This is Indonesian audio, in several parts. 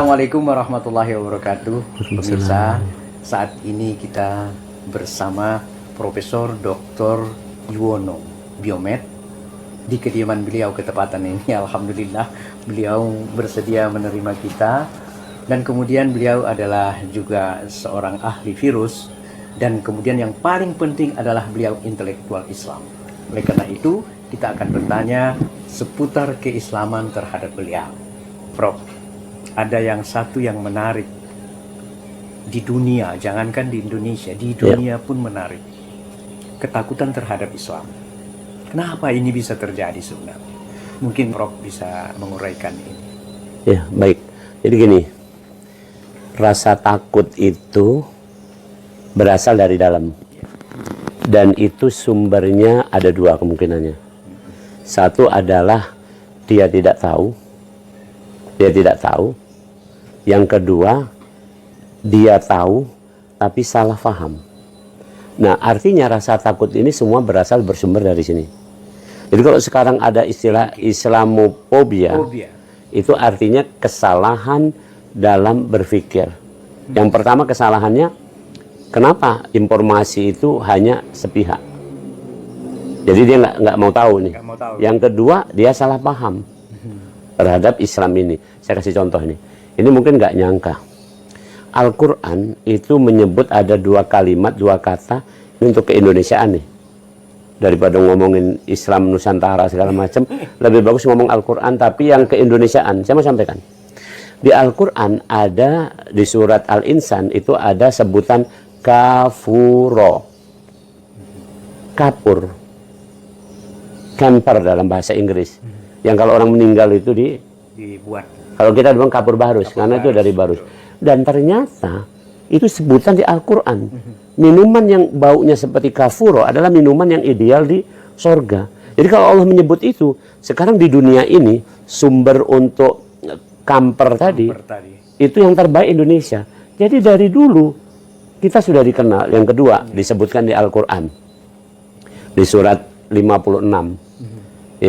Assalamualaikum warahmatullahi wabarakatuh. Pemirsa, saat ini kita bersama Profesor Dr. Yuwono, biomed, di kediaman beliau ketepatan ini. Alhamdulillah beliau bersedia menerima kita, dan kemudian beliau adalah juga seorang ahli virus, dan kemudian yang paling penting adalah beliau intelektual Islam. Oleh karena itu kita akan bertanya seputar keislaman terhadap beliau. Prof, ada yang satu yang menarik di dunia, jangankan di Indonesia, di dunia pun menarik. Ketakutan terhadap Islam. Kenapa ini bisa terjadi sebenarnya? Mungkin Prof bisa menguraikan ini. Ya, baik. Jadi gini, rasa takut itu berasal dari dalam. Dan itu sumbernya ada dua kemungkinannya. Satu adalah dia tidak tahu. Dia tidak tahu. Yang kedua, dia tahu tapi salah paham. Nah, artinya rasa takut ini semua bersumber dari sini. Jadi kalau sekarang ada istilah Islamophobia, itu artinya kesalahan dalam berpikir. Yang pertama kesalahannya, kenapa informasi itu hanya sepihak? Jadi dia nggak mau tahu nih. Yang kedua, dia salah paham terhadap Islam ini. Saya kasih contoh nih. Ini mungkin nggak nyangka. Al-Quran itu menyebut ada dua kalimat, dua kata ini untuk keindonesiaan nih. Daripada ngomongin Islam Nusantara segala macam, lebih bagus ngomong Al-Quran tapi yang keindonesiaan. Saya mau sampaikan. Di Al-Quran ada, di surat Al-Insan itu ada sebutan kafuro. Kapur. Camper dalam bahasa Inggris. Yang kalau orang meninggal itu dibuat. Kalau kita bilang kapur barus, karena itu dari barus. Dan ternyata itu sebutan di Al-Quran. Minuman yang baunya seperti kafuro adalah minuman yang ideal di sorga. Jadi kalau Allah menyebut itu, sekarang di dunia ini sumber untuk kamper tadi, itu yang terbaik Indonesia. Jadi dari dulu kita sudah dikenal. Yang kedua disebutkan di Al-Quran. Di surat 56.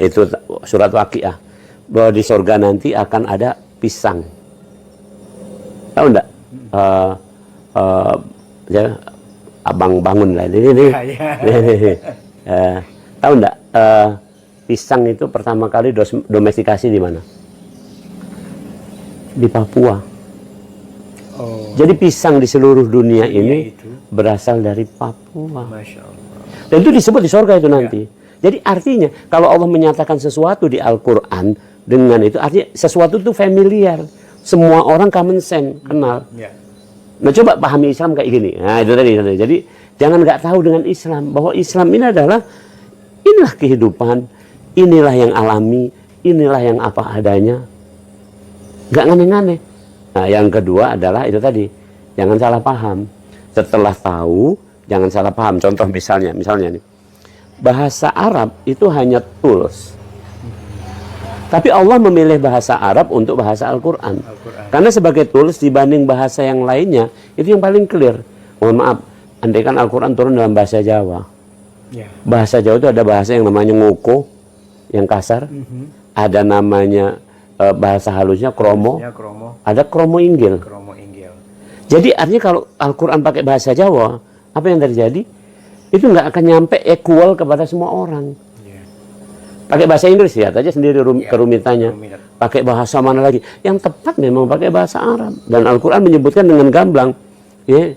Itu surat Waqiah. Bahwa di sorga nanti akan ada pisang. Tahu enggak? Ya, abang bangun lah ini. Tahu enggak? Pisang itu pertama kali domestikasi di mana? Di Papua. Jadi pisang di seluruh dunia ini berasal dari Papua. Masya Allah. Dan itu disebut di sorga itu nanti. Jadi artinya kalau Allah menyatakan sesuatu di Al-Quran dengan itu artinya sesuatu itu familiar. Semua orang common sense kenal. Nah coba pahami Islam kayak gini. Nah itu tadi. Jadi jangan nggak tahu dengan Islam bahwa Islam ini adalah inilah kehidupan, inilah yang alami, inilah yang apa adanya. Nggak aneh-aneh. Nah yang kedua adalah itu tadi, jangan salah paham. Setelah tahu, jangan salah paham. Contoh misalnya nih, bahasa Arab itu hanya tools. Tapi Allah memilih bahasa Arab untuk bahasa Al-Quran. Karena sebagai tools dibanding bahasa yang lainnya, itu yang paling clear. Mohon maaf, andaikan Al-Quran turun dalam bahasa Jawa. Bahasa Jawa itu ada bahasa yang namanya ngoko, yang kasar. Ada namanya bahasa halusnya kromo. Ada kromo inggil. Jadi artinya kalau Al-Quran pakai bahasa Jawa, apa yang terjadi? Itu nggak akan nyampe equal kepada semua orang. Pakai bahasa Inggris, lihat aja sendiri kerumitannya. Pakai bahasa mana lagi? Yang tepat memang pakai bahasa Arab. Dan Al-Quran menyebutkan dengan gamblang, ya,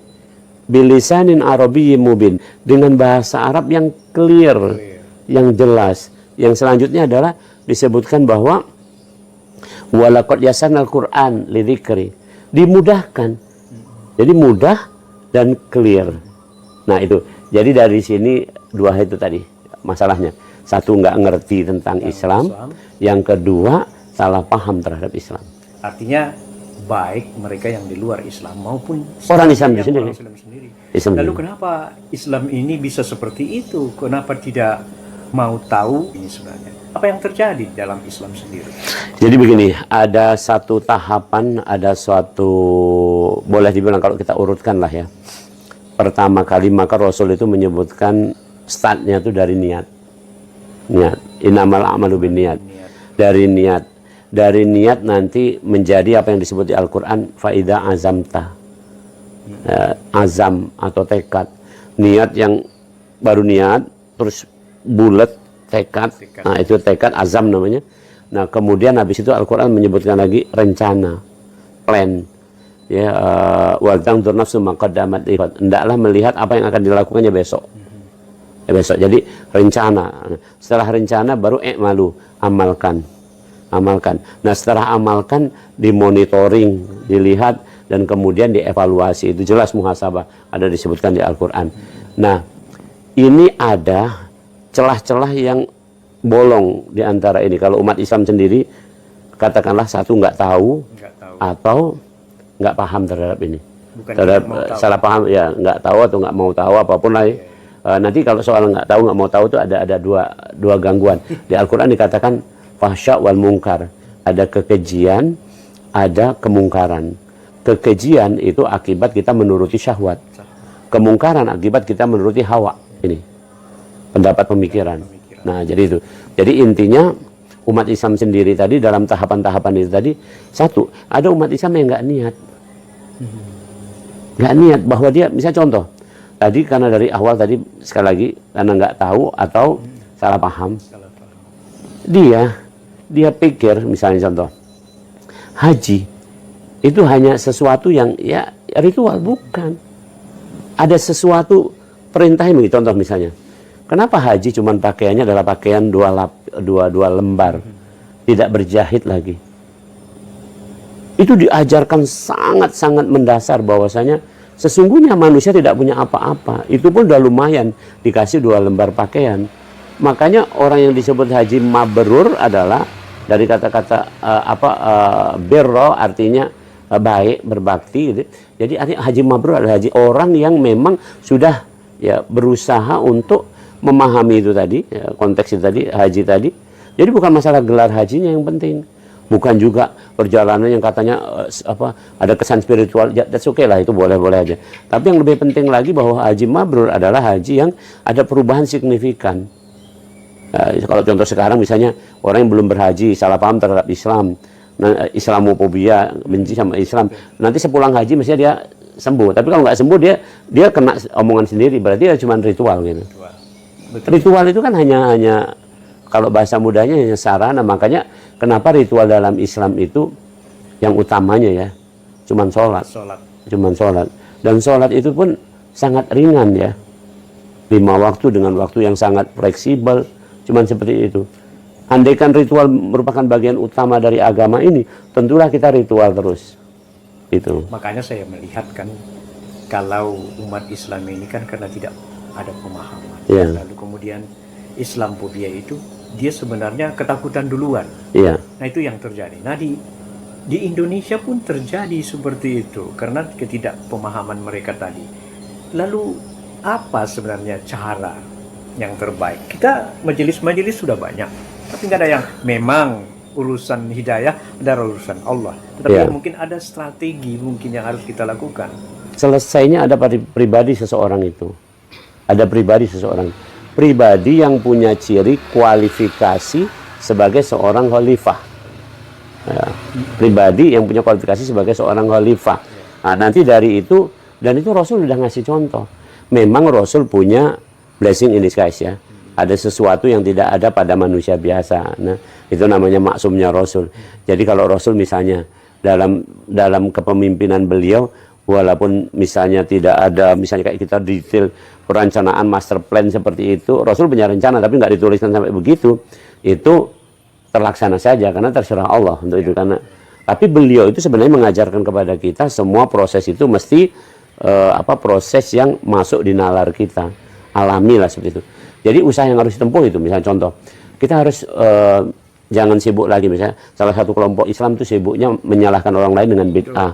bilisanin arabiyyin mubin, dengan bahasa Arab yang clear, yang jelas. Yang selanjutnya adalah disebutkan bahwa walaqad yassarnal Qur'an lidzikri, dimudahkan. Jadi mudah dan clear. Nah itu. Jadi dari sini dua itu tadi masalahnya. Satu nggak ngerti tentang Islam. Yang kedua salah paham terhadap Islam. Artinya baik mereka yang di luar Islam maupun orang Islam sendiri. Lalu kenapa Islam ini bisa seperti itu? Kenapa tidak mau tahu ini sebenarnya? Apa yang terjadi dalam Islam sendiri? Jadi begini, ada satu tahapan, ada suatu, boleh dibilang kalau kita urutkan lah ya. Pertama kali maka Rasul itu menyebutkan startnya itu dari niat. Innamal a'malu binniyat. Dari niat. dari niat nanti menjadi apa yang disebut di Al-Quran faida azamta, azam atau tekad, niat yang baru niat terus bulat tekad. Nah itu tekad, azam namanya. Nah kemudian habis itu Al-Quran menyebutkan lagi rencana, plan, ya, wal tanzur nafsum ma qaddamat lighad, hendaklah melihat apa yang akan dilakukannya besok. Besok. Jadi rencana. Setelah rencana baru malu, amalkan. Nah setelah amalkan dimonitoring, dilihat, dan kemudian dievaluasi. Itu jelas muhasabah, ada disebutkan di Al-Quran. Nah ini ada celah-celah yang bolong di antara ini. Kalau umat Islam sendiri, katakanlah satu nggak tahu atau nggak paham terhadap ini. Terhadap salah paham, ya nggak tahu atau nggak mau tahu, apapun lah. Nanti kalau soal nggak tahu, nggak mau tahu itu ada dua gangguan. Di Al-Quran dikatakan fahsya wal mungkar, ada kekejian, ada kemungkaran. Kekejian itu akibat kita menuruti syahwat, kemungkaran akibat kita menuruti hawa, ini pendapat pemikiran. Nah jadi itu, jadi intinya umat Islam sendiri tadi dalam tahapan-tahapan itu tadi, satu, ada umat Islam yang nggak niat bahwa dia, misalnya contoh tadi, karena dari awal tadi sekali lagi karena nggak tahu atau salah paham, dia pikir misalnya contoh haji itu hanya sesuatu yang ya ritual, bukan. Ada sesuatu perintahnya begitu. Contoh misalnya, kenapa haji cuman pakaiannya adalah pakaian dua lembar, tidak berjahit lagi? Itu diajarkan sangat-sangat mendasar bahwasanya sesungguhnya manusia tidak punya apa-apa. Itu pun udah lumayan dikasih 2 lembar pakaian. Makanya orang yang disebut haji mabrur adalah dari kata-kata birro, artinya baik, berbakti gitu. Jadi artinya haji mabrur adalah haji orang yang memang sudah ya berusaha untuk memahami itu tadi, ya, konteks itu tadi, haji tadi. Jadi bukan masalah gelar hajinya yang penting. Bukan juga perjalanan yang katanya ada kesan spiritual, ya, that's okay lah, itu boleh-boleh aja. Tapi yang lebih penting lagi bahwa haji mabrur adalah haji yang ada perubahan signifikan. Kalau contoh sekarang misalnya orang yang belum berhaji, salah paham terhadap Islam, Islamofobia, benci sama Islam, nanti sepulang haji mestinya dia sembuh. Tapi kalau nggak sembuh dia kena omongan sendiri, berarti ya cuma ritual gitu. Ritual itu kan hanya kalau bahasa mudanya hanya sarana. Makanya kenapa ritual dalam Islam itu yang utamanya ya cuman sholat. Dan sholat itu pun sangat ringan ya, 5 waktu dengan waktu yang sangat fleksibel, cuman seperti itu. Andaikan ritual merupakan bagian utama dari agama ini, tentulah kita ritual terus itu. Makanya saya melihat kan, kalau umat Islam ini kan karena tidak ada pemahaman, lalu kemudian Islamofobia itu dia sebenarnya ketakutan duluan. Nah itu yang terjadi. Nah di Indonesia pun terjadi seperti itu karena ketidakpemahaman mereka tadi. Lalu apa sebenarnya cara yang terbaik? Kita majelis-majelis sudah banyak, tapi nggak ada yang memang urusan hidayah, ada urusan Allah. Tetapi mungkin ada strategi mungkin yang harus kita lakukan. Selesainya ada pada pribadi seseorang itu. Ada pribadi seseorang. Pribadi yang punya ciri kualifikasi sebagai seorang khalifah. Ya, pribadi yang punya kualifikasi sebagai seorang khalifah. Nah, nanti dari itu, dan itu Rasul sudah ngasih contoh. Memang Rasul punya blessing in disguise ya. Ada sesuatu yang tidak ada pada manusia biasa. Nah, itu namanya maksumnya Rasul. Jadi kalau Rasul misalnya dalam kepemimpinan beliau, walaupun misalnya tidak ada, misalnya kayak kita detail perencanaan master plan seperti itu, Rasul punya rencana tapi nggak dituliskan sampai begitu, itu terlaksana saja karena terserah Allah untuk itu. Karena tapi beliau itu sebenarnya mengajarkan kepada kita semua proses itu mesti proses yang masuk di nalar kita, alami lah seperti itu. Jadi usaha yang harus ditempuh itu, misalnya contoh, kita harus jangan sibuk lagi, misalnya salah satu kelompok Islam itu sibuknya menyalahkan orang lain dengan bid'ah.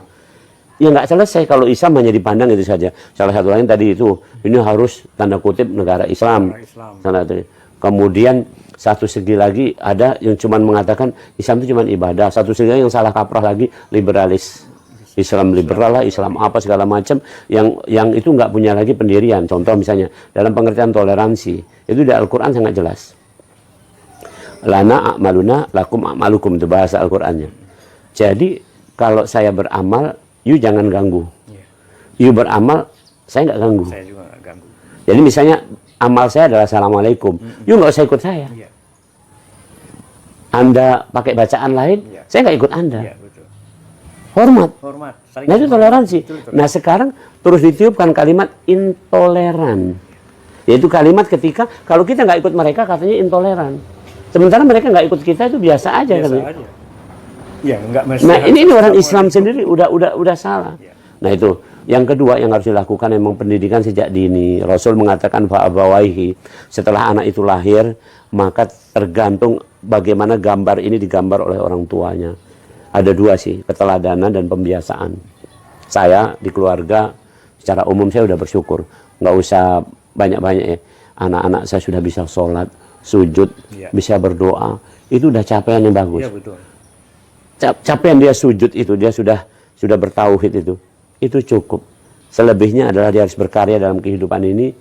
Ya nggak selesai kalau Islam hanya dipandang itu saja. Salah satu lain tadi itu, ini harus tanda kutip negara Islam. Kemudian satu segi lagi ada yang cuma mengatakan Islam itu cuma ibadah. Satu segi yang salah kaprah lagi, liberalis. Islam liberal lah, Islam apa segala macam yang itu nggak punya lagi pendirian. Contoh misalnya dalam pengertian toleransi itu di Al-Quran sangat jelas. Lana a'maluna lakum a'malukum, itu bahasa Al-Qur'annya. Jadi kalau saya beramal, you jangan ganggu. You beramal, saya nggak ganggu. Saya juga nggak ganggu. Jadi misalnya amal saya adalah assalamualaikum, you nggak usah ikut saya. Iya. Anda pakai bacaan lain, saya nggak ikut Anda. Iya, betul. Hormat. Hormat. Saling Nah itu hormat. toleransi. Betul, betul. Nah sekarang terus ditiupkan kalimat intoleran. Yaitu kalimat ketika kalau kita nggak ikut mereka katanya intoleran. Sementara mereka nggak ikut kita itu biasa aja. Biasa katanya. aja. Ya, nggak mesti. Nah ini orang harus Islam semua sendiri udah salah. Ya. Nah itu yang kedua yang harus dilakukan memang pendidikan sejak dini. Rasul mengatakan fa'abawaihi, setelah anak itu lahir maka tergantung bagaimana gambar ini digambar oleh orang tuanya. Ada dua sih, keteladanan dan pembiasaan. Saya di keluarga secara umum saya udah bersyukur, nggak usah banyak-banyak ya. Anak-anak saya sudah bisa sholat, sujud, bisa berdoa, itu udah capaian yang bagus. Iya, betul. Capaian dia sujud itu, dia sudah bertauhid itu cukup. Selebihnya adalah dia harus berkarya dalam kehidupan ini,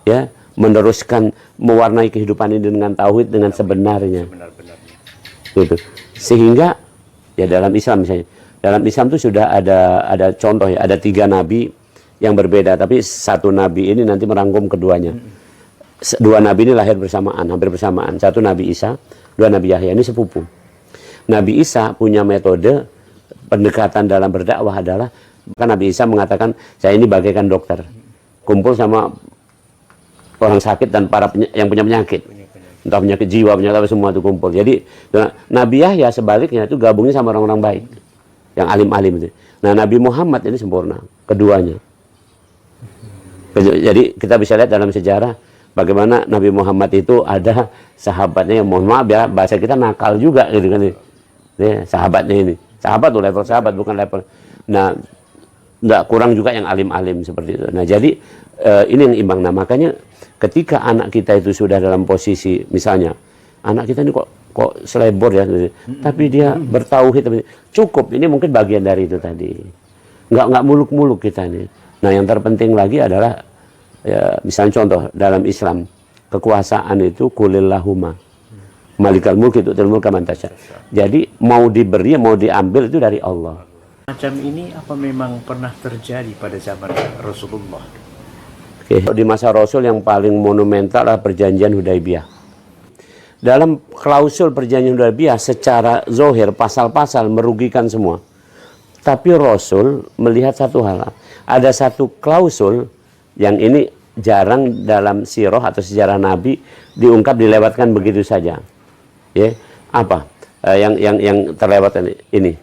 ya, meneruskan mewarnai kehidupan ini dengan tauhid dengan sebenarnya. Benar-benarnya. Gitu. Sehingga ya dalam Islam misalnya, dalam Islam itu sudah ada contoh ya, ada 3 nabi yang berbeda, tapi satu nabi ini nanti merangkum keduanya. 2 nabi ini lahir bersamaan, hampir bersamaan. Satu Nabi Isa, 2 Nabi Yahya, ini sepupu. Nabi Isa punya metode pendekatan dalam berdakwah adalah, kan Nabi Isa mengatakan, saya ini bagaikan dokter, kumpul sama orang sakit dan yang punya penyakit, entah penyakit jiwa, penyakit apa, semua itu kumpul. Jadi Nabi Yahya sebaliknya itu gabungnya sama orang-orang baik, yang alim-alim itu. Nah Nabi Muhammad ini sempurna, keduanya. Jadi kita bisa lihat dalam sejarah bagaimana Nabi Muhammad itu ada sahabatnya yang, mohon maaf ya, bahasa kita nakal juga gitu kan. Ya, sahabatnya ini, sahabat tuh level sahabat, bukan level. Nah, enggak kurang juga yang alim-alim seperti itu. Nah, jadi ini yang imbang. Nah, makanya ketika anak kita itu sudah dalam posisi, misalnya anak kita ini kok selebor ya, tapi dia bertauhid, cukup. Ini mungkin bagian dari itu tadi. Enggak muluk-muluk kita nih. Nah, yang terpenting lagi adalah ya, misalnya contoh dalam Islam, kekuasaan itu kulillahumma malikal mulk itu mulka man tasya. Jadi mau diberi, mau diambil itu dari Allah. Macam ini apa memang pernah terjadi pada zaman Rasulullah? Oke. Di masa Rasul yang paling monumental adalah perjanjian Hudaibiyah. Dalam klausul perjanjian Hudaibiyah secara zohir pasal-pasal merugikan semua. Tapi Rasul melihat satu hal. Ada satu klausul yang ini jarang dalam sirah atau sejarah Nabi diungkap, dilewatkan begitu saja. Ya, apa? Yang terlewatkan ini.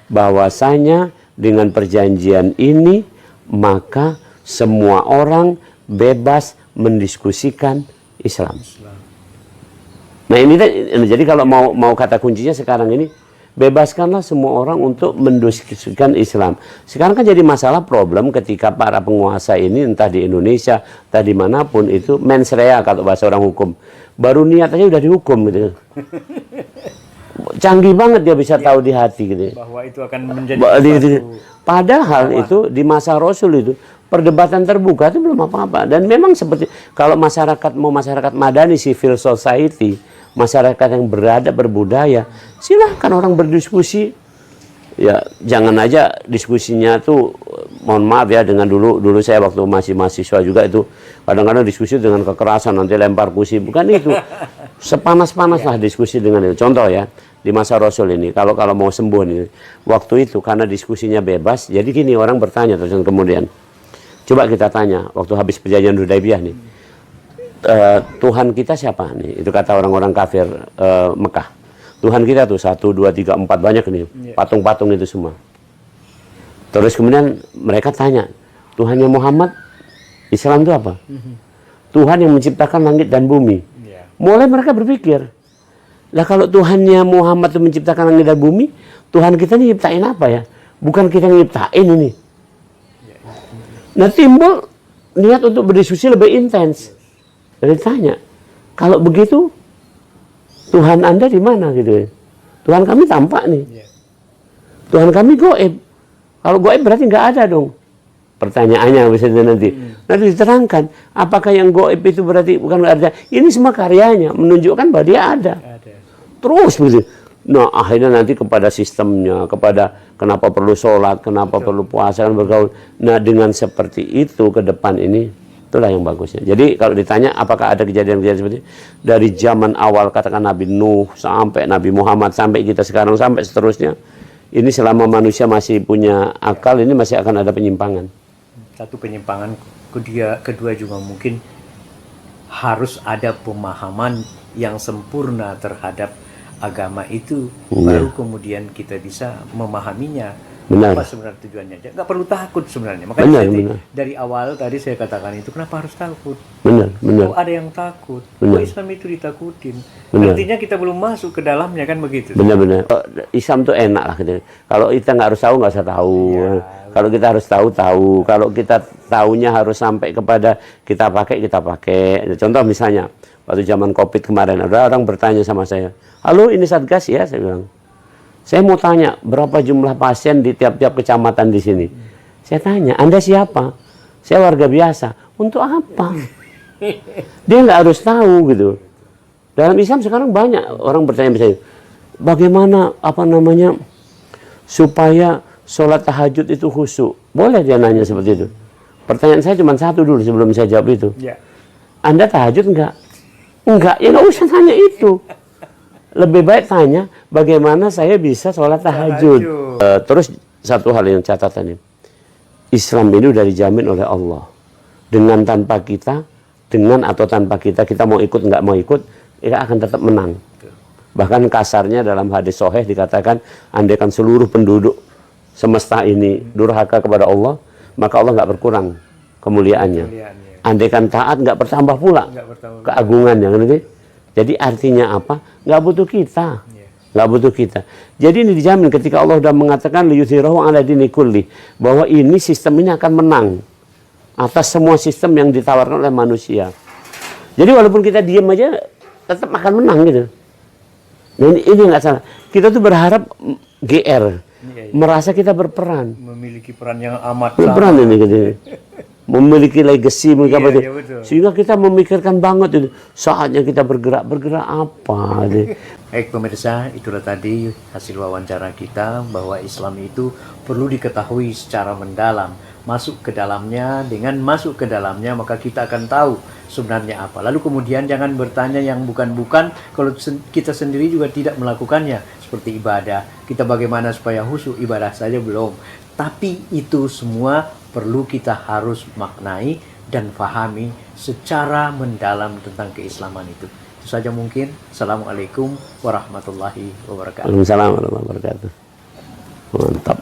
Bahwasanya dengan perjanjian ini maka semua orang bebas mendiskusikan Islam. Nah, ini jadi kalau mau kata kuncinya sekarang ini, bebaskanlah semua orang untuk mendiskusikan Islam. Sekarang kan jadi masalah problem ketika para penguasa ini, entah di Indonesia, entah dimanapun, itu mens rea kalau bahasa orang hukum. Baru niat aja udah dihukum gitu. Canggih banget dia bisa tahu di hati gitu. Bahwa itu akan menjadi padahal itu di masa Rasul itu perdebatan terbuka itu belum apa-apa. Dan memang seperti kalau masyarakat mau masyarakat madani, civil society, masyarakat yang beradab, berbudaya, silahkan orang berdiskusi. Ya jangan aja diskusinya tuh, mohon maaf ya, dengan dulu saya waktu masih mahasiswa juga itu kadang-kadang diskusi dengan kekerasan, nanti lempar kursi, bukan itu. Sepanas-panas lah diskusi dengan itu. Contoh ya, di masa Rasul ini kalau mau sembuh nih, waktu itu karena diskusinya bebas, jadi gini orang bertanya terus kemudian, coba kita tanya waktu habis perjanjian Hudaibiyah nih, Tuhan kita siapa nih? Itu kata orang-orang kafir Mekah. Tuhan kita tuh 1, 2, 3, 4 banyak nih, patung-patung itu semua. Terus kemudian mereka tanya, Tuhannya Muhammad, Islam itu apa? Tuhan yang menciptakan langit dan bumi. Mulai mereka berpikir, lah kalau Tuhannya Muhammad itu menciptakan langit dan bumi, Tuhan kita ini nyiptain apa ya? Bukan kita nyiptain ini. Nah timbul niat untuk berdiskusi lebih intens. Jadi tanya, kalau begitu Tuhan Anda di mana gitu ya? Tuhan kami tampak nih. Tuhan kami goib. Kalau goib berarti nggak ada dong. Pertanyaannya bisa nanti diterangkan. Apakah yang goib itu berarti bukan nggak ada? Ini semua karyanya menunjukkan bahwa dia ada. terus begitu. Nah, akhirnya nanti kepada sistemnya, kepada kenapa perlu sholat, kenapa perlu puasa, kan bergaul. Nah, dengan seperti itu ke depan ini, itulah yang bagusnya. Jadi kalau ditanya apakah ada kejadian-kejadian seperti itu, dari zaman awal katakan Nabi Nuh sampai Nabi Muhammad sampai kita sekarang sampai seterusnya, ini selama manusia masih punya akal, ini masih akan ada penyimpangan. Satu penyimpangan, kedua juga mungkin harus ada pemahaman yang sempurna terhadap agama itu, baru kemudian kita bisa memahaminya. Benar. Apa sebenarnya tujuannya? Nggak perlu takut sebenarnya. Makanya Benar. dari awal tadi saya katakan itu, kenapa harus takut? Benar. Oh, ada yang takut. Oh, Islam itu ditakutin. Benar. Artinya kita belum masuk ke dalamnya, kan begitu? Benar. Islam tuh enak lah gitu. Kalau kita nggak harus tahu, nggak usah tahu. Ya. Kalau kita harus tahu. Kalau kita tahunya harus sampai kepada kita pakai. Contoh misalnya, waktu zaman COVID kemarin, ada orang bertanya sama saya, halo ini Satgas ya? Saya bilang, saya mau tanya, berapa jumlah pasien di tiap-tiap kecamatan di sini? Saya tanya, Anda siapa? Saya warga biasa. Untuk apa? Dia nggak harus tahu gitu. Dalam Islam sekarang banyak orang bertanya misalnya, bagaimana supaya sholat tahajud itu khusyuk? Boleh dia nanya seperti itu. Pertanyaan saya cuma satu dulu sebelum saya jawab itu. Ya. Anda tahajud enggak? Enggak, ya nggak usah tanya itu. Lebih baik tanya, bagaimana saya bisa sholat tahajud. Terus satu hal yang catatan ini, Islam ini sudah dijamin oleh Allah. Dengan tanpa kita, dengan atau tanpa kita mau ikut nggak mau ikut, kita akan tetap menang. Bahkan kasarnya dalam hadis sahih dikatakan, andaikan seluruh penduduk semesta ini durhaka kepada Allah, maka Allah nggak berkurang kemuliaannya. Andaikan taat nggak bertambah pula keagungannya. Jadi artinya apa? Nggak butuh kita. Nggak butuh kita. Jadi ini dijamin ketika Allah sudah mengatakan liyudhhirahu ala dini kulli, bahwa ini sistem ini akan menang atas semua sistem yang ditawarkan oleh manusia. Jadi walaupun kita diam aja tetap akan menang gitu. Nah, ini nggak salah. Kita tuh berharap GR, merasa kita berperan. Memiliki peran yang amat berperan ini gitu. Memiliki legacy, betul. Sehingga kita memikirkan banget itu saatnya kita bergerak apa gitu. Baik pemirsa, itulah tadi hasil wawancara kita bahwa Islam itu perlu diketahui secara mendalam. Masuk ke dalamnya, dengan masuk ke dalamnya maka kita akan tahu sebenarnya apa. Lalu kemudian jangan bertanya yang bukan-bukan kalau kita sendiri juga tidak melakukannya. Seperti ibadah, kita bagaimana supaya khusyuk, ibadah saja belum. Tapi itu semua perlu kita harus maknai dan fahami secara mendalam tentang keislaman itu. Itu saja mungkin. Assalamualaikum warahmatullahi wabarakatuh. Waalaikumsalam warahmatullahi wabarakatuh. Mantap.